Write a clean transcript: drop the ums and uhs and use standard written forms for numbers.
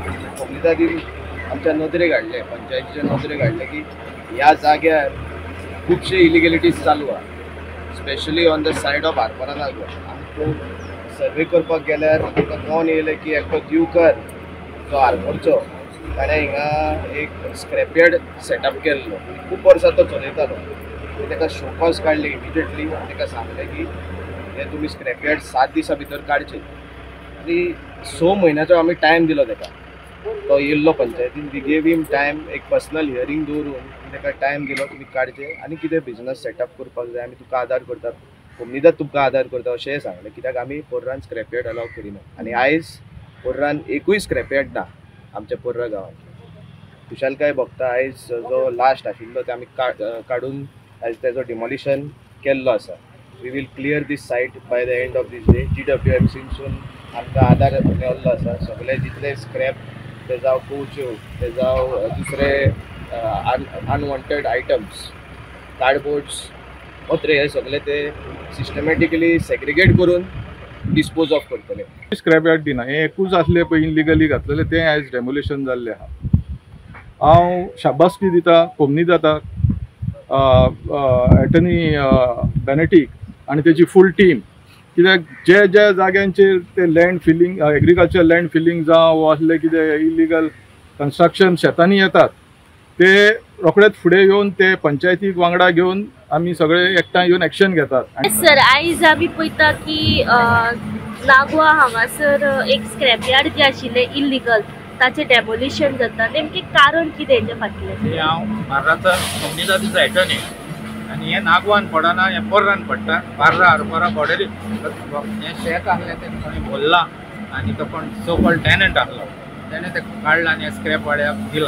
कोकणीदादीन आमच्या नदरेक हाडले, पंचायतीच्या नदरेक हाडले की ह्या जाग्यार खुबशे इलिगॅलिटीज चालू आहा, specially on the side of Arpora Nagwa. आमकां सर्वे करपाक गेल्यार आमकां कळोन येयलें की एकटो दिवकर जो आरपोरचो ताणें हिंगा एक स्क्रॅपयार्ड सेटअप केल्लो. खूब वर्सां तो चलयतालो. ताका शो कॉज काडले इमिजिएटली. ताका सांगलें की हे तुमी स्क्रॅपयार्ड 7 दिसां भितर काडचे. आनी 6 म्हयन्याचो आमी टायम दिलो ताका. तो येयल्लो पंचायतीन. वी गेव हिम टायम, एक पर्सनल हियरींग दवरून ताका टायम दिलो तुमी काडचे आनी कितें बिजनस सेटअप करपाक जाय आमी तुका आदार करतात, कोमनीदाद तुमकां आदार करता अशेंय सांगलें. कित्याक आमी पोर्रान स्क्रॅपयार्ड अलाव करिना आनी आयज पोर्रान एकूय स्क्रॅपयार्ड ना आमच्या पोर्रा गांवांत. खुशालकाय भोगता आयज जो लास्ट आशिल्लो ते आमी काडून आयज तेजो डिमॉलिशन केल्लो आसा. We will clear this site by the end of this day. GWMCसून आमकां आदार मेळिल्लो आसा. सगळे जितले स्क्रॅप ते जावं कोच्यो, ते जावं दुसरे अनवॉन्टेड आयटम्स, कार्डबोर्ड्स, पत्रे, हे सगळे ते सिस्टमॅटिकली सेग्रिगेट करून डिस्पोज ऑफ करतले. स्क्रॅपयार्ड दिना, हे एकूच आसले पळय इलिगली घातलेले ते आयज डेमोलिशन जाल्ले आहा. हांव शाबासकी दिता कोमनीदादाक, एटर्नी बेनेटीक आनी तेजी फूल टीम. कित्याक जे जे जाग्यांचेर ते land filling, agriculture land filling जावं असले कितें इलिगल कन्स्ट्रक्शन शेतांनी येतात ते रोखडेच फुडें येवन ते पंचायतीक वांगडा घेवन आमी सगळे एकठांय येवन एक्शन घेतात. सर आयज आमी पळयता की नागवा हांगासर एक स्क्रॅपयार्ड जे आशिल्ले इल्लीगल ताचे डेमोलिशन जाता. नेमके कारण कितें हेजे फाटलें? हांव बार्राचो कोमनीदादीचो एटर्नी आनी हे नागवान पडना, हे पोर्रान पडटा. बार्रा आरपोरा बॉर्डरी हे शेत आहलें तें कोणी भरला आनी तो कोण सो कॉल्ड टॅनंट आहलो तेणें तें काडला आनी स्क्रॅप वाड्याक दिला.